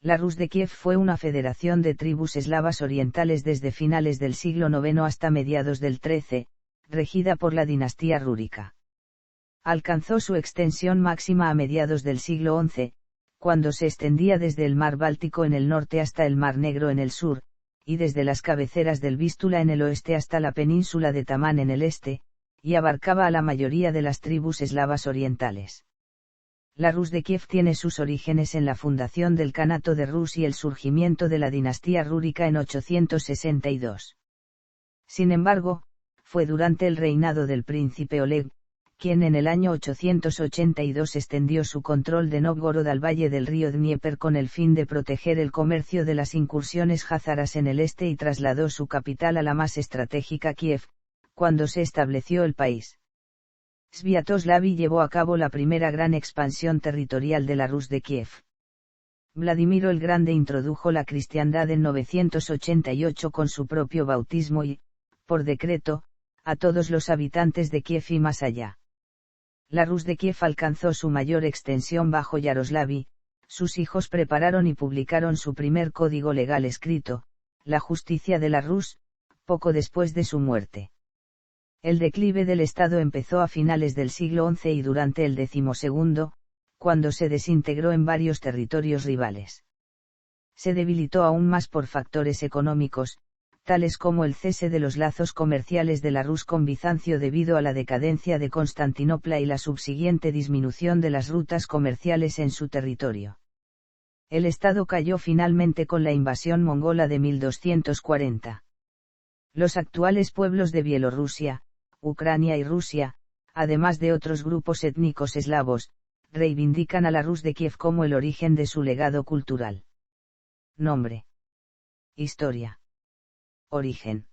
La Rus de Kiev fue una federación de tribus eslavas orientales desde finales del siglo IX hasta mediados del XIII, regida por la dinastía rúrica. Alcanzó su extensión máxima a mediados del siglo XI, cuando se extendía desde el mar Báltico en el norte hasta el mar Negro en el sur, y desde las cabeceras del Vístula en el oeste hasta la península de Tamán en el este, y abarcaba a la mayoría de las tribus eslavas orientales. La Rus de Kiev tiene sus orígenes en la fundación del Kanato de Rus y el surgimiento de la dinastía rúrica en 862. Sin embargo, fue durante el reinado del príncipe Oleg, quien en el año 882 extendió su control de Novgorod al valle del río Dnieper con el fin de proteger el comercio de las incursiones jázaras en el este y trasladó su capital a la más estratégica Kiev, cuando se estableció el país. Sviatoslavi llevó a cabo la primera gran expansión territorial de la Rus de Kiev. Vladimiro el Grande introdujo la cristiandad en 988 con su propio bautismo y, por decreto, a todos los habitantes de Kiev y más allá. La Rus de Kiev alcanzó su mayor extensión bajo Yaroslavi, sus hijos prepararon y publicaron su primer código legal escrito, la Justicia de la Rus, poco después de su muerte. El declive del Estado empezó a finales del siglo XI y durante el XII, cuando se desintegró en varios territorios rivales. Se debilitó aún más por factores económicos, tales como el cese de los lazos comerciales de la Rus con Bizancio debido a la decadencia de Constantinopla y la subsiguiente disminución de las rutas comerciales en su territorio. El Estado cayó finalmente con la invasión mongola de 1240. Los actuales pueblos de Bielorrusia, Ucrania y Rusia, además de otros grupos étnicos eslavos, reivindican a la Rus de Kiev como el origen de su legado cultural. Nombre. Historia. Origen.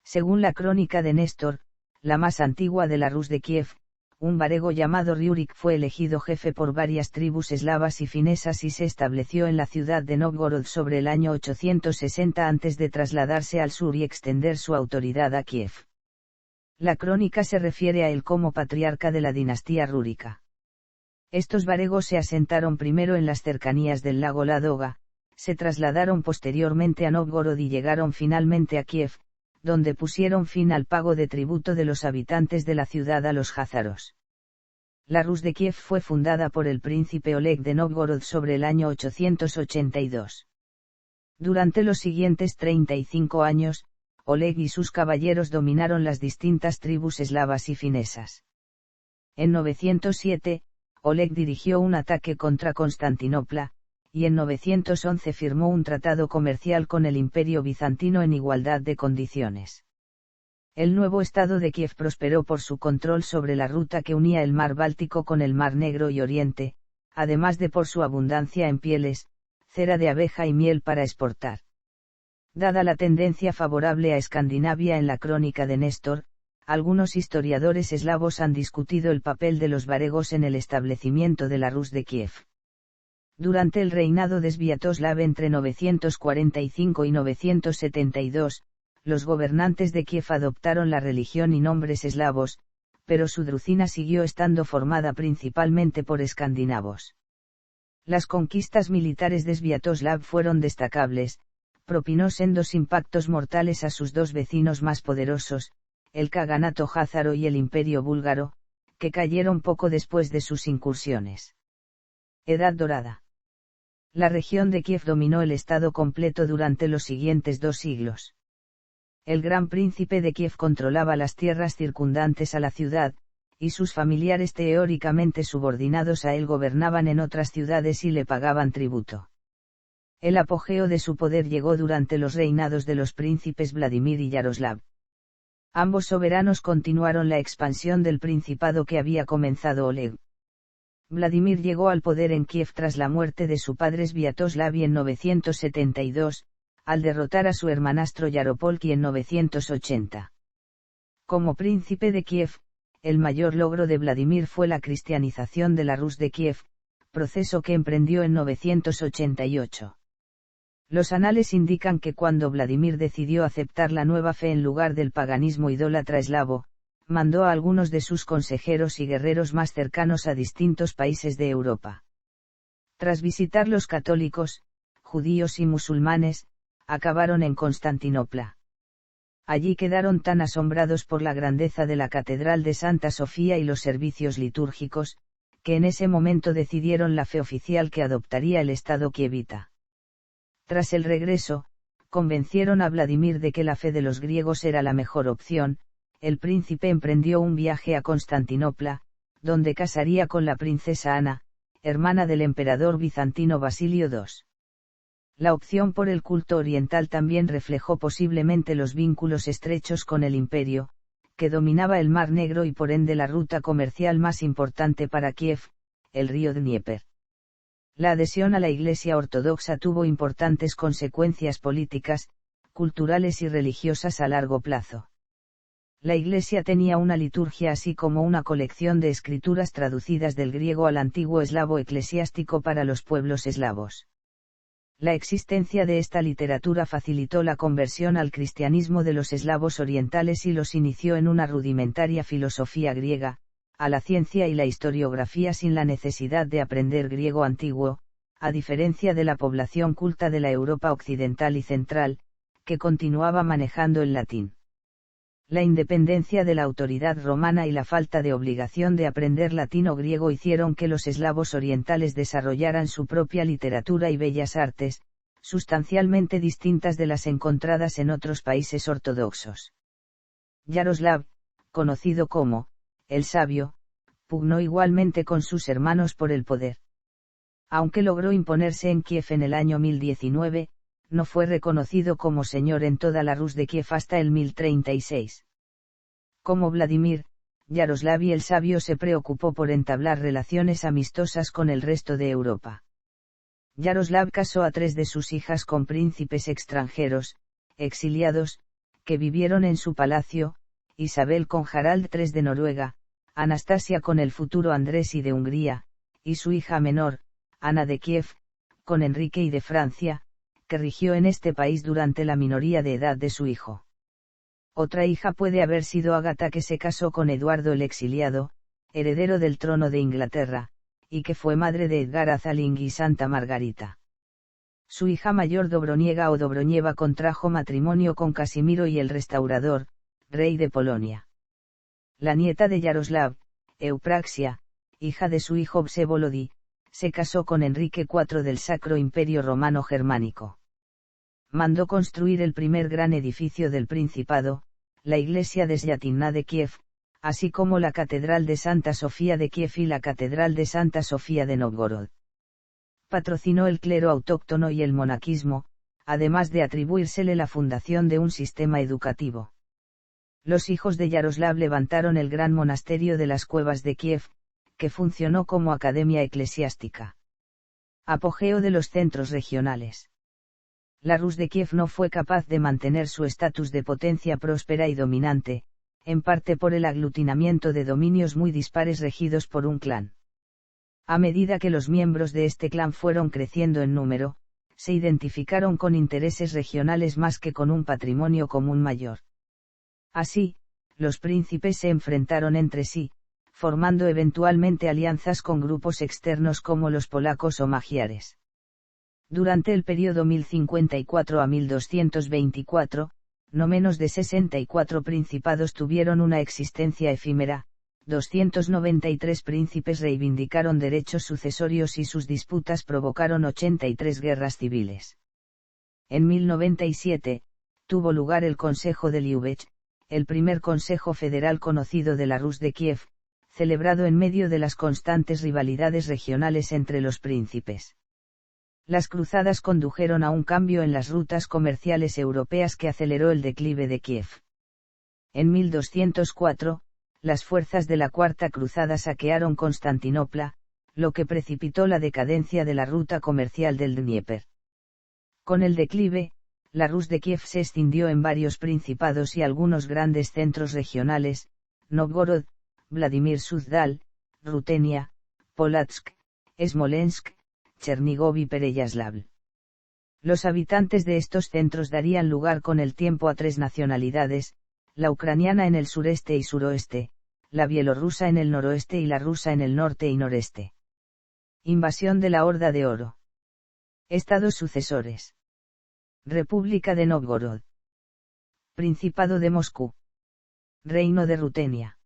Según la crónica de Néstor, la más antigua de la Rus de Kiev, un varego llamado Riurik fue elegido jefe por varias tribus eslavas y finesas y se estableció en la ciudad de Novgorod sobre el año 860 antes de trasladarse al sur y extender su autoridad a Kiev. La crónica se refiere a él como patriarca de la dinastía rúrica. Estos varegos se asentaron primero en las cercanías del lago Ladoga, se trasladaron posteriormente a Novgorod y llegaron finalmente a Kiev, donde pusieron fin al pago de tributo de los habitantes de la ciudad a los jázaros. La Rus de Kiev fue fundada por el príncipe Oleg de Novgorod sobre el año 882. Durante los siguientes 35 años, Oleg y sus caballeros dominaron las distintas tribus eslavas y finesas. En 907, Oleg dirigió un ataque contra Constantinopla, y en 911 firmó un tratado comercial con el Imperio bizantino en igualdad de condiciones. El nuevo estado de Kiev prosperó por su control sobre la ruta que unía el mar Báltico con el mar Negro y Oriente, además de por su abundancia en pieles, cera de abeja y miel para exportar. Dada la tendencia favorable a Escandinavia en la crónica de Néstor, algunos historiadores eslavos han discutido el papel de los varegos en el establecimiento de la Rus de Kiev. Durante el reinado de Sviatoslav entre 945 y 972, los gobernantes de Kiev adoptaron la religión y nombres eslavos, pero su Druzina siguió estando formada principalmente por escandinavos. Las conquistas militares de Sviatoslav fueron destacables, propinó sendos impactos mortales a sus dos vecinos más poderosos, el Kaganato házaro y el Imperio búlgaro, que cayeron poco después de sus incursiones. Edad Dorada. La región de Kiev dominó el estado completo durante los siguientes 2 siglos. El gran príncipe de Kiev controlaba las tierras circundantes a la ciudad, y sus familiares teóricamente subordinados a él gobernaban en otras ciudades y le pagaban tributo. El apogeo de su poder llegó durante los reinados de los príncipes Vladimir y Yaroslav. Ambos soberanos continuaron la expansión del principado que había comenzado Oleg. Vladimir llegó al poder en Kiev tras la muerte de su padre Sviatoslav en 972, al derrotar a su hermanastro Yaropolk en 980. Como príncipe de Kiev, el mayor logro de Vladimir fue la cristianización de la Rus de Kiev, proceso que emprendió en 988. Los anales indican que cuando Vladimir decidió aceptar la nueva fe en lugar del paganismo idólatra eslavo, mandó a algunos de sus consejeros y guerreros más cercanos a distintos países de Europa. Tras visitar los católicos, judíos y musulmanes, acabaron en Constantinopla. Allí quedaron tan asombrados por la grandeza de la Catedral de Santa Sofía y los servicios litúrgicos, que en ese momento decidieron la fe oficial que adoptaría el Estado kievita. Tras el regreso, convencieron a Vladimir de que la fe de los griegos era la mejor opción. El príncipe emprendió un viaje a Constantinopla, donde casaría con la princesa Ana, hermana del emperador bizantino Basilio II. La opción por el culto oriental también reflejó posiblemente los vínculos estrechos con el imperio, que dominaba el Mar Negro y por ende la ruta comercial más importante para Kiev, el río Dnieper. La adhesión a la Iglesia Ortodoxa tuvo importantes consecuencias políticas, culturales y religiosas a largo plazo. La Iglesia tenía una liturgia así como una colección de escrituras traducidas del griego al antiguo eslavo eclesiástico para los pueblos eslavos. La existencia de esta literatura facilitó la conversión al cristianismo de los eslavos orientales y los inició en una rudimentaria filosofía griega, a la ciencia y la historiografía sin la necesidad de aprender griego antiguo, a diferencia de la población culta de la Europa occidental y central, que continuaba manejando el latín. La independencia de la autoridad romana y la falta de obligación de aprender latín o griego hicieron que los eslavos orientales desarrollaran su propia literatura y bellas artes, sustancialmente distintas de las encontradas en otros países ortodoxos. Yaroslav, conocido como el Sabio, pugnó igualmente con sus hermanos por el poder. Aunque logró imponerse en Kiev en el año 1019, no fue reconocido como señor en toda la Rus de Kiev hasta el 1036. Como Vladimir, Yaroslav el Sabio se preocupó por entablar relaciones amistosas con el resto de Europa. Yaroslav casó a 3 de sus hijas con príncipes extranjeros, exiliados, que vivieron en su palacio, Isabel con Harald III de Noruega, Anastasia con el futuro Andrés I de Hungría, y su hija menor, Ana de Kiev, con Enrique I de Francia, que rigió en este país durante la minoría de edad de su hijo. Otra hija puede haber sido Ágata, que se casó con Eduardo el Exiliado, heredero del trono de Inglaterra, y que fue madre de Edgar Azaling y Santa Margarita. Su hija mayor Dobroniega o Dobroñeva contrajo matrimonio con Casimiro y el Restaurador, rey de Polonia. La nieta de Yaroslav, Eupraxia, hija de su hijo Vsevolodi, se casó con Enrique IV del Sacro Imperio Romano Germánico. Mandó construir el primer gran edificio del Principado, la iglesia de Syatinna de Kiev, así como la Catedral de Santa Sofía de Kiev y la Catedral de Santa Sofía de Novgorod. Patrocinó el clero autóctono y el monaquismo, además de atribuírsele la fundación de un sistema educativo. Los hijos de Yaroslav levantaron el gran monasterio de las Cuevas de Kiev, que funcionó como academia eclesiástica. Apogeo de los centros regionales. La Rus de Kiev no fue capaz de mantener su estatus de potencia próspera y dominante, en parte por el aglutinamiento de dominios muy dispares regidos por un clan. A medida que los miembros de este clan fueron creciendo en número, se identificaron con intereses regionales más que con un patrimonio común mayor. Así, los príncipes se enfrentaron entre sí, formando eventualmente alianzas con grupos externos como los polacos o magiares. Durante el periodo 1054 a 1224, no menos de 64 principados tuvieron una existencia efímera, 293 príncipes reivindicaron derechos sucesorios y sus disputas provocaron 83 guerras civiles. En 1097, tuvo lugar el Consejo de Liubech, el primer consejo federal conocido de la Rus de Kiev, celebrado en medio de las constantes rivalidades regionales entre los príncipes. Las cruzadas condujeron a un cambio en las rutas comerciales europeas que aceleró el declive de Kiev. En 1204, las fuerzas de la Cuarta Cruzada saquearon Constantinopla, lo que precipitó la decadencia de la ruta comercial del Dnieper. Con el declive, la Rus de Kiev se extendió en varios principados y algunos grandes centros regionales, Novgorod, Vladimir Suzdal, Rutenia, Polotsk, Smolensk, Chernigov y Pereyaslavl. Los habitantes de estos centros darían lugar con el tiempo a 3 nacionalidades, la ucraniana en el sureste y suroeste, la bielorrusa en el noroeste y la rusa en el norte y noreste. Invasión de la Horda de Oro. Estados sucesores. República de Novgorod. Principado de Moscú. Reino de Rutenia.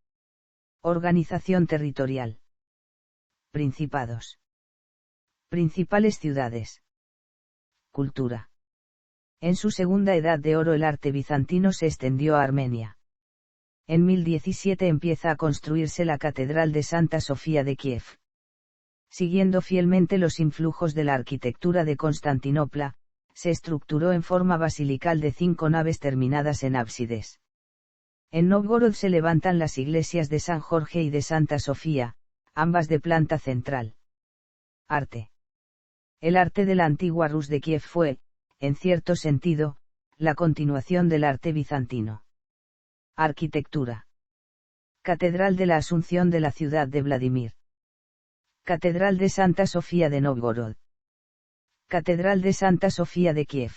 Organización territorial. Principados. Principales ciudades. Cultura. En su segunda edad de oro el arte bizantino se extendió a Armenia. En 1017 empieza a construirse la Catedral de Santa Sofía de Kiev. Siguiendo fielmente los influjos de la arquitectura de Constantinopla, se estructuró en forma basilical de 5 naves terminadas en ábsides. En Novgorod se levantan las iglesias de San Jorge y de Santa Sofía, ambas de planta central. Arte. El arte de la antigua Rus de Kiev fue, en cierto sentido, la continuación del arte bizantino. Arquitectura. Catedral de la Asunción de la ciudad de Vladimir. Catedral de Santa Sofía de Novgorod. Catedral de Santa Sofía de Kiev.